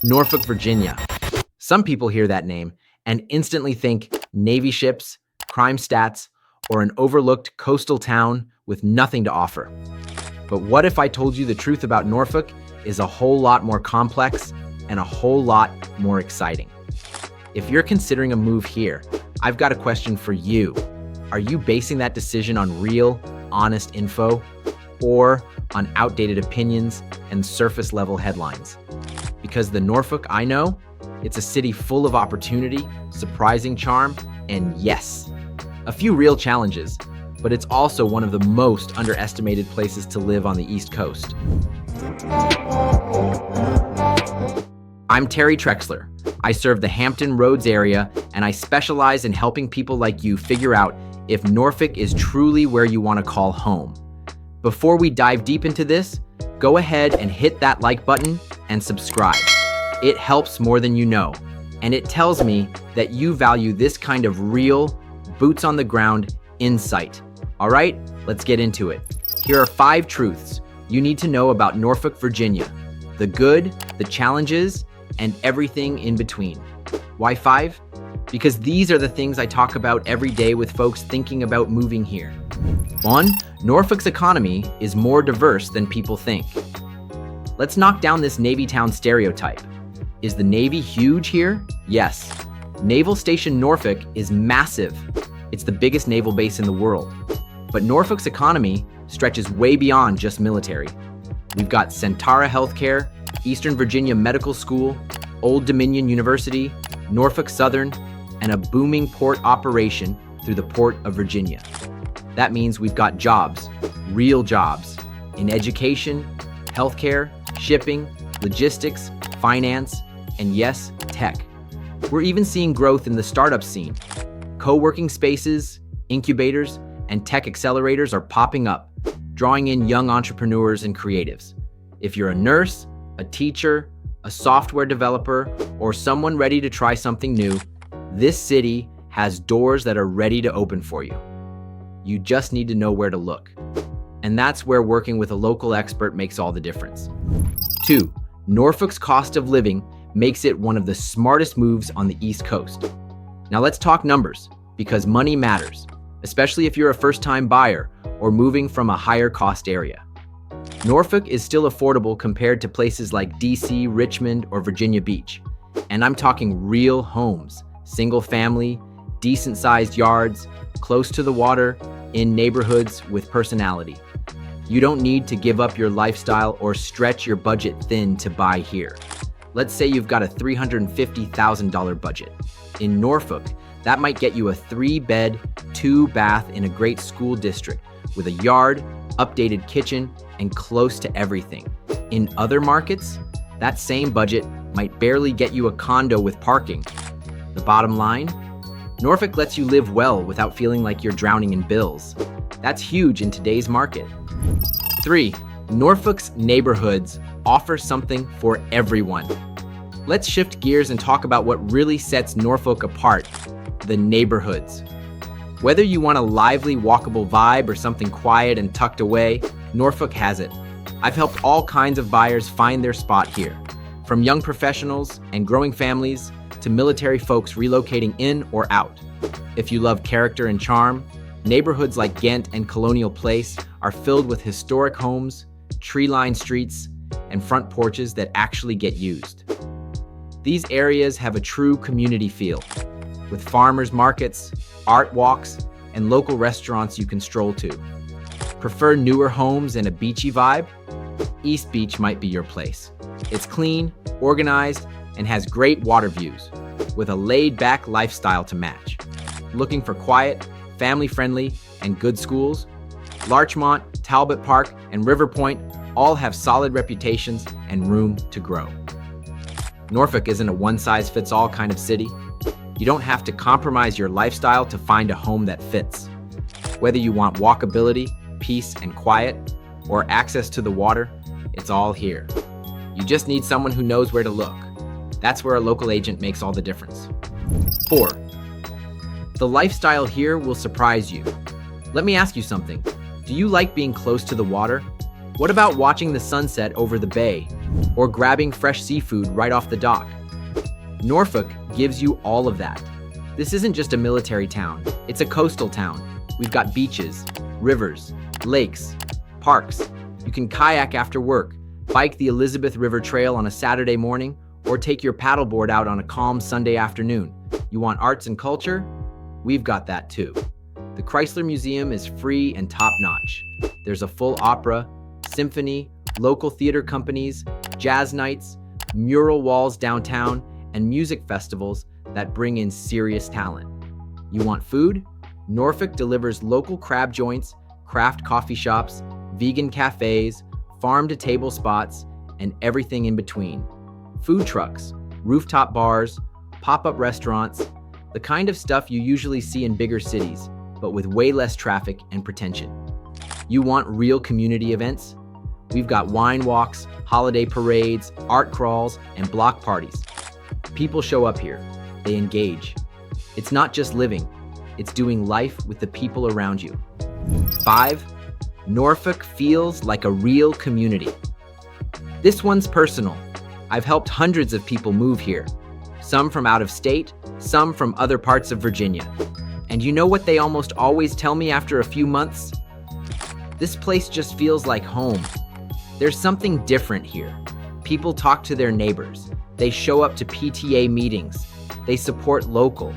Norfolk, Virginia. Some people hear that name and instantly think Navy ships, crime stats, or an overlooked coastal town with nothing to offer. But what if I told you the truth about Norfolk is a whole lot more complex and a whole lot more exciting? If you're considering a move here, I've got a question for you. Are you basing that decision on real, honest info or on outdated opinions and surface-level headlines? Because the Norfolk I know, it's a city full of opportunity, surprising charm, and yes, a few real challenges, but it's also one of the most underestimated places to live on the East Coast. I'm Terry Trexler. I serve the Hampton Roads area, and I specialize in helping people like you figure out if Norfolk is truly where you want to call home. Before we dive deep into this, go ahead and hit that like button and subscribe. It helps more than you know, and it tells me that you value this kind of real, boots on the ground insight. All right, let's get into it. Here are 5 truths you need to know about Norfolk, Virginia. The good, the challenges, and everything in between. Why 5? Because these are the things I talk about every day with folks thinking about moving here. 1, Norfolk's economy is more diverse than people think. Let's knock down this Navy town stereotype. Is the Navy huge here? Yes. Naval Station Norfolk is massive. It's the biggest naval base in the world. But Norfolk's economy stretches way beyond just military. We've got Centara Healthcare, Eastern Virginia Medical School, Old Dominion University, Norfolk Southern, and a booming port operation through the Port of Virginia. That means we've got jobs, real jobs, in education, healthcare, shipping, logistics, finance, and yes, tech. We're even seeing growth in the startup scene. Co-working spaces, incubators, and tech accelerators are popping up, drawing in young entrepreneurs and creatives. If you're a nurse, a teacher, a software developer, or someone ready to try something new, this city has doors that are ready to open for you. You just need to know where to look. And that's where working with a local expert makes all the difference. 2, Norfolk's cost of living makes it one of the smartest moves on the East Coast. Now let's talk numbers, because money matters, especially if you're a first-time buyer or moving from a higher cost area. Norfolk is still affordable compared to places like DC, Richmond, or Virginia Beach. And I'm talking real homes, single family, decent-sized yards, close to the water, in neighborhoods with personality. You don't need to give up your lifestyle or stretch your budget thin to buy here. Let's say you've got a $350,000 budget. In Norfolk, that might get you a 3-bed, 2-bath in a great school district with a yard, updated kitchen, and close to everything. In other markets, that same budget might barely get you a condo with parking. The bottom line? Norfolk lets you live well without feeling like you're drowning in bills. That's huge in today's market. 3, Norfolk's neighborhoods offer something for everyone. Let's shift gears and talk about what really sets Norfolk apart, the neighborhoods. Whether you want a lively, walkable vibe or something quiet and tucked away, Norfolk has it. I've helped all kinds of buyers find their spot here, from young professionals and growing families to military folks relocating in or out. If you love character and charm, neighborhoods like Ghent and Colonial Place are filled with historic homes, tree-lined streets, and front porches that actually get used. These areas have a true community feel, with farmers markets, art walks, and local restaurants you can stroll to. Prefer newer homes and a beachy vibe? East Beach might be your place. It's clean, organized, and has great water views, with a laid-back lifestyle to match. Looking for quiet, family-friendly, and good schools? Larchmont, Talbot Park, and River Point all have solid reputations and room to grow. Norfolk isn't a one-size-fits-all kind of city. You don't have to compromise your lifestyle to find a home that fits. Whether you want walkability, peace, and quiet, or access to the water, it's all here. You just need someone who knows where to look. That's where a local agent makes all the difference. 4, the lifestyle here will surprise you. Let me ask you something. Do you like being close to the water? What about watching the sunset over the bay or grabbing fresh seafood right off the dock. Norfolk gives you all of that. This isn't just a military town, it's a coastal town. We've got beaches, rivers, lakes, parks. You can kayak after work, bike the Elizabeth River Trail on a Saturday morning, or take your paddleboard out on a calm Sunday afternoon. You want arts and culture? We've got that too. The Trexler Museum is free and top-notch. There's a full opera, symphony, local theater companies, jazz nights, mural walls downtown, and music festivals that bring in serious talent. You want food? Norfolk delivers local crab joints, craft coffee shops, vegan cafes, farm-to-table spots, and everything in between. Food trucks, rooftop bars, pop-up restaurants, the kind of stuff you usually see in bigger cities, but with way less traffic and pretension. You want real community events? We've got wine walks, holiday parades, art crawls, and block parties. People show up here. They engage. It's not just living, it's doing life with the people around you. 5. Norfolk feels like a real community. This one's personal. I've helped hundreds of people move here, some from out of state, some from other parts of Virginia. And you know what they almost always tell me after a few months? This place just feels like home. There's something different here. People talk to their neighbors. They show up to PTA meetings. They support local.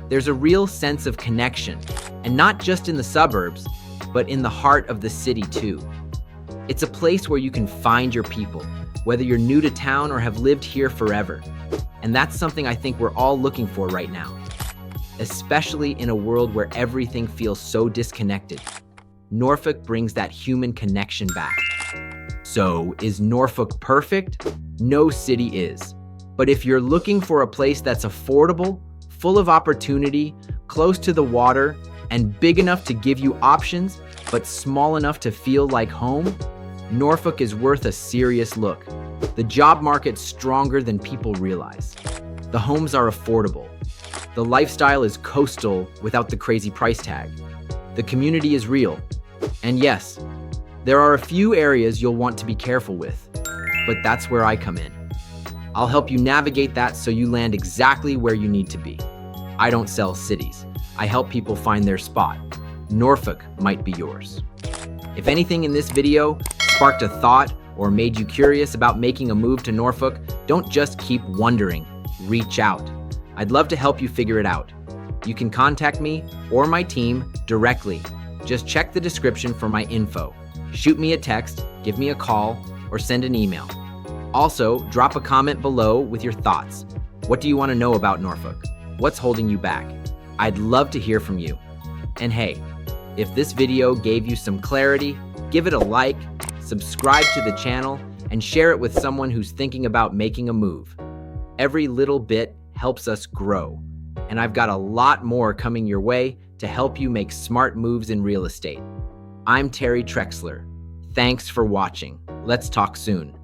There's a real sense of connection, and not just in the suburbs, but in the heart of the city too. It's a place where you can find your people, whether you're new to town or have lived here forever. And that's something I think we're all looking for right now, especially in a world where everything feels so disconnected. Norfolk brings that human connection back. So, is Norfolk perfect? No city is. But if you're looking for a place that's affordable, full of opportunity, close to the water, and big enough to give you options, but small enough to feel like home, Norfolk is worth a serious look. The job market's stronger than people realize. The homes are affordable. The lifestyle is coastal without the crazy price tag. The community is real. And yes, there are a few areas you'll want to be careful with, but that's where I come in. I'll help you navigate that so you land exactly where you need to be. I don't sell cities. I help people find their spot. Norfolk might be yours. If anything in this video sparked a thought or made you curious about making a move to Norfolk, don't just keep wondering. Reach out. I'd love to help you figure it out. You can contact me or my team directly. Just check the description for my info. Shoot me a text, give me a call, or send an email. Also, drop a comment below with your thoughts. What do you want to know about Norfolk? What's holding you back? I'd love to hear from you. And hey, if this video gave you some clarity, give it a like, subscribe to the channel, and share it with someone who's thinking about making a move. Every little bit helps us grow. And I've got a lot more coming your way to help you make smart moves in real estate. I'm Terry Trexler. Thanks for watching. Let's talk soon.